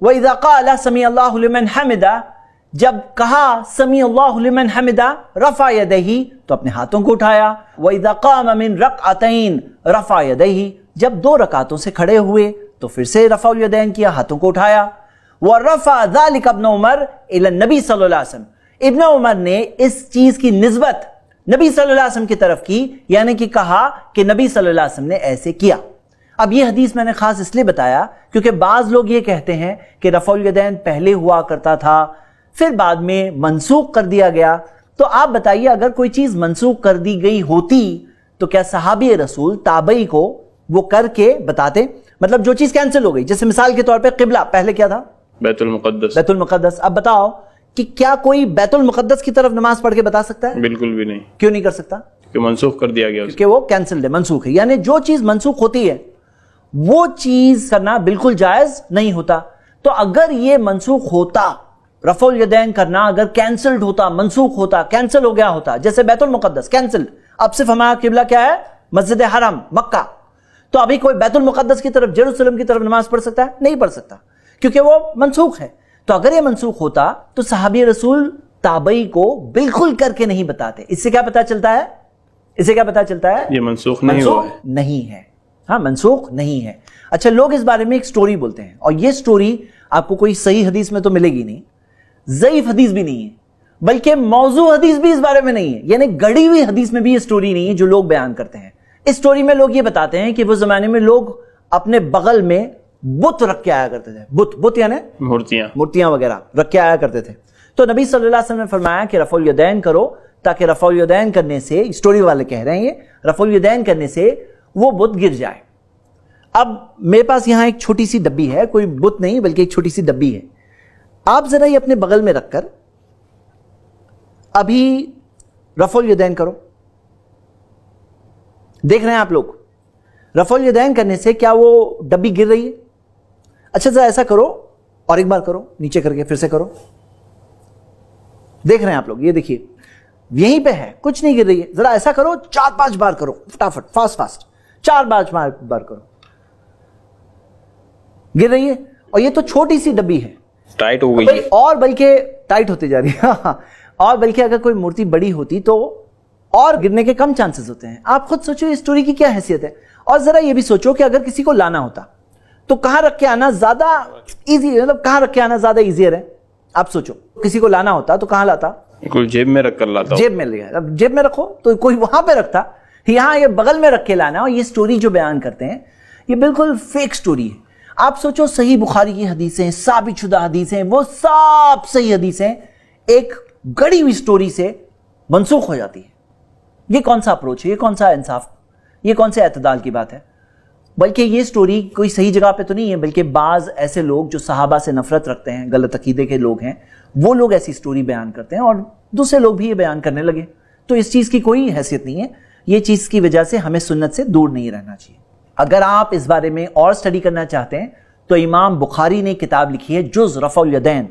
وَإِذَا قَالَ سَمِعَ اللَّهُ لِمَنْ حَمِدَهُ، جب کہا سمیع اللہ لمن حمدہ رفع یدیہ تو اپنے ہاتھوں کو اٹھایا، وَإِذَا قَامَ مِن رَكْعَتَيْن رفع یدیہ، جب 2 رکعتوں سے کھڑے ہوئے تو پھر سے رفع الیدین کیا، ہاتھوں کو اٹھایا۔ وَرَفَعَ ذَلِكَ ابْنُ عُمَرَ إِلَى النَّبِي صلی اللہ علیہ وسلم، ابن عمر نے اس چیز کی نسبت نبی صلی اللہ علیہ وسلم کی طرف کی، یعنی کہ کہا کہ نبی صلی اللہ علیہ وسلم نے ایسے کیا۔ اب یہ حدیث میں نے خاص اس لیے بتایا کیونکہ بعض لوگ یہ کہتے ہیں کہ رفع الیدین پہلے ہوا کرتا تھا پھر بعد میں منسوخ کر دیا گیا۔ تو آپ بتائیے اگر کوئی چیز منسوخ کر دی گئی ہوتی تو کیا صحابی رسول تابعی کو وہ کر کے بتاتے؟ مطلب جو چیز کینسل ہو گئی، جیسے مثال کے طور پہ قبلہ پہلے کیا تھا؟ بیت المقدس۔ بیت المقدس۔ اب بتاؤ کہ کیا کوئی بیت المقدس کی طرف نماز پڑھ کے بتا سکتا ہے؟ بالکل بھی نہیں۔ کیوں نہیں کر سکتا؟ کہ منسوخ کر دیا گیا، کہ وہ کینسل ہے، منسوخ ہے۔ یعنی جو چیز منسوخ ہوتی ہے وہ چیز کرنا بالکل جائز نہیں ہوتا۔ تو اگر یہ منسوخ ہوتا، رفع الیدین کرنا اگر کینسلڈ ہوتا، منسوخ ہوتا، کینسل ہو گیا ہوتا، جیسے بیت المقدس کینسلڈ، اب صرف ہمارا قبلہ کیا ہے؟ مسجد حرم مکہ، تو ابھی کوئی بیت المقدس کی طرف، یروشلم کی طرف نماز پڑھ سکتا ہے؟ نہیں پڑھ سکتا، کیونکہ وہ منسوخ ہے۔ تو اگر یہ منسوخ ہوتا تو صحابی رسول تابعی کو بالکل کر کے نہیں بتاتے۔ اس سے کیا پتا چلتا ہے؟ اس سے کیا پتا چلتا ہے؟ یہ منسوخ نہیں ہوا ہے، نہیں ہے۔ ہاں، منسوخ نہیں ہے۔ اچھا، لوگ اس بارے میں ایک سٹوری بولتے ہیں، اور یہ سٹوری آپ کو کوئی صحیح حدیث میں تو ملے گی نہیں، ضعیف حدیث بھی نہیں ہے، بلکہ موضوع حدیث بھی اس بارے میں نہیں ہے، یعنی گڑی ہوئی حدیث میں بھی یہ سٹوری نہیں ہے جو لوگ بیان کرتے ہیں۔ اس سٹوری میں لوگ یہ بتاتے ہیں کہ وہ زمانے میں لوگ اپنے بغل میں بت رکھ کے آیا کرتے تھے، بت یعنی مورتیاں وغیرہ رکھ کے آیا کرتے تھے۔ تو نبی صلی اللہ علیہ وسلم نے فرمایا کہ رفع الیدین کرو، تاکہ رفع الیدین کرنے سے، سٹوری والے کہہ رہے ہیں یہ، رفع الیدین کرنے سے وہ بت گر جائے۔ اب میرے پاس یہاں ایک چھوٹی سی ڈبی ہے، کوئی بت نہیں بلکہ ایک چھوٹی سی ڈبی ہے، آپ ذرا یہ اپنے بغل میں رکھ کر ابھی رفع الیدین کرو، دیکھ رہے ہیں آپ لوگ رفع الیدین کرنے سے کیا وہ ڈبی گر رہی ہے؟ اچھا ذرا ایسا کرو اور ایک بار کرو، نیچے کر کے پھر سے کرو، دیکھ رہے ہیں آپ لوگ، یہ دیکھیے یہیں پہ ہے، کچھ نہیں گر رہی ہے۔ ذرا ایسا کرو، 4-5 بار کرو، فٹافٹ، فاسٹ 4-5 بار کرو، گر رہی ہے۔ اور یہ تو چھوٹی سی ڈبی ہے، ٹائٹ ہو گئی ہے، اور بلکہ ٹائٹ ہوتی جا رہی ہے، اور بلکہ اگر کوئی مورتی بڑی ہوتی تو اور گرنے کے کم چانسز ہوتے ہیں۔ آپ خود سوچو اس سٹوری کی کیا حیثیت ہے، اور ذرا یہ بھی سوچو کہ اگر کسی کو لانا ہوتا تو کہاں رکھ کے آنا زیادہ ایزی، مطلب کہاں رکھ کے آنا زیادہ ایزیئر ہے؟ آپ سوچو کسی کو لانا ہوتا تو کہاں لاتا؟ بالکل جیب میں رکھ کر لاتا، جیب میں لیا، اب جیب میں رکھو تو کوئی وہاں پہ رکھتا، یہاں یہ بغل میں رکھ کے لانا۔ اور یہ سٹوری جو بیان کرتے ہیں یہ بالکل فیک سٹوری ہے۔ آپ سوچو صحیح بخاری کی حدیثیں، ثابت شدہ حدیثیں، وہ سب صحیح حدیثیں ایک گڑی ہوئی سٹوری سے منسوخ ہو جاتی ہے۔ یہ کون سا اپروچ ہے؟ یہ کون سا انصاف؟ یہ کون سے اعتدال کی بات ہے؟ بلکہ یہ سٹوری کوئی صحیح جگہ پہ تو نہیں ہے، بلکہ بعض ایسے لوگ جو صحابہ سے نفرت رکھتے ہیں، غلط عقیدے کے لوگ ہیں، وہ لوگ ایسی سٹوری بیان کرتے ہیں اور دوسرے لوگ بھی یہ بیان کرنے لگے۔ تو اس چیز کی کوئی حیثیت نہیں ہے، یہ چیز کی وجہ سے ہمیں سنت سے دور نہیں رہنا چاہیے۔ اگر آپ اس بارے میں اور سٹڈی کرنا چاہتے ہیں تو امام بخاری نے کتاب لکھی ہے جز رفع الیدین،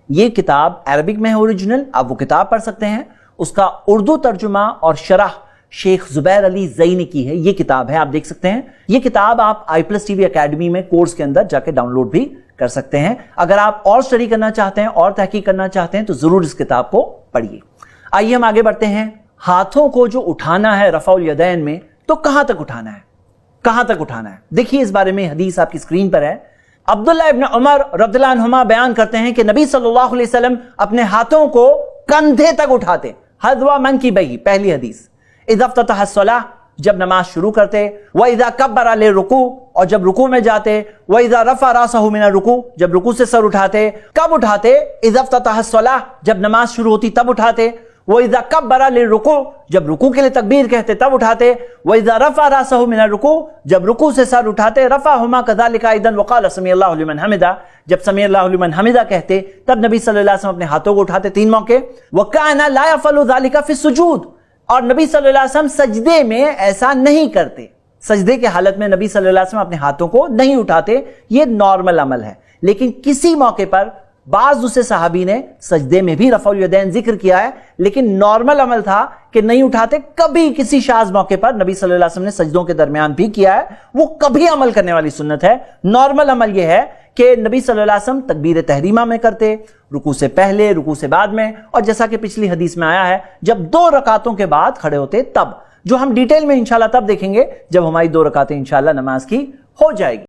یہ کتاب عربک میں ہے اوریجنل، آپ وہ کتاب پڑھ سکتے ہیں، اس کا اردو ترجمہ اور شرح شیخ زبیر علی زئی نے کی ہے، یہ کتاب ہے، آپ دیکھ سکتے ہیں۔ یہ کتاب آپ i+TV اکیڈمی میں کورس کے اندر جا کے ڈاؤن لوڈ بھی کر سکتے ہیں۔ اگر آپ اور سٹڈی کرنا چاہتے ہیں اور تحقیق کرنا چاہتے ہیں تو ضرور اس کتاب کو پڑھیے۔ آئیے ہم آگے بڑھتے ہیں۔ ہاتھوں کو جو اٹھانا ہے رفع الیدین میں تو کہاں تک اٹھانا ہے؟ کہاں تک اٹھانا ہے؟ دیکھیے اس بارے میں حدیث آپ کی اسکرین پر ہے۔ عبداللہ ابن عمر رضی اللہ عنہما بیان کرتے ہیں کہ نبی صلی اللہ علیہ وسلم اپنے ہاتھوں کو کندھے تک اٹھاتے، حذو منکبیہ، پہلی حدیث۔ اذا افتتح الصلاۃ، جب نماز شروع کرتے، واذا کبر للرکوع، اور جب رکوع میں جاتے، واذا رفع راسہ من الرکوع، جب رکوع سے سر اٹھاتے۔ کب اٹھاتے؟ اذا افتتح الصلاۃ، جب نماز شروع ہوتی تب اٹھاتے۔ وَإِذَا كَبَّرَ لِلرُّكُوعِ، جب رکوع کے لیے تکبیر کہتے تب اٹھاتے۔ وَإِذَا رَفَعَ رَأْسَهُ مِنَ الرُّكُوعِ، جب رکوع سے سر اٹھاتے۔ رَفَعَهُمَا كَذَلِكَ أَيْضًا وَقَالَ سَمِعَ اللَّهُ لِمَنْ حَمِدَهُ، جب سمع اللہ لمن حمدہ کہتے تب نبی صلی اللہ علیہ وسلم اپنے ہاتھوں کو اٹھاتے 3 موقع۔ وَكَانَ لَا يَفْعَلُ ذَلِكَ فِي السُّجُودِ، اور نبی صلی اللہ علیہ وسلم سجدے میں ایسا نہیں کرتے، سجدے کے حالت میں نبی صلی اللہ علیہ وسلم اپنے ہاتھوں کو نہیں اٹھاتے، یہ نارمل عمل ہے۔ لیکن کسی موقع پر بعض دوسرے صحابی نے سجدے میں بھی رفع الیدین ذکر کیا ہے، لیکن نارمل عمل تھا کہ نہیں اٹھاتے۔ کبھی کسی شاذ موقع پر نبی صلی اللہ علیہ وسلم نے سجدوں کے درمیان بھی کیا ہے، وہ کبھی عمل کرنے والی سنت ہے۔ نارمل عمل یہ ہے کہ نبی صلی اللہ علیہ وسلم تکبیر تحریمہ میں کرتے، رکوع سے پہلے، رکوع سے بعد میں، اور جیسا کہ پچھلی حدیث میں آیا ہے جب 2 رکعتوں کے بعد کھڑے ہوتے تب، جو ہم ڈیٹیل میں انشاءاللہ تب دیکھیں گے جب ہماری 2 رکعتیں انشاءاللہ نماز کی ہو جائے گی۔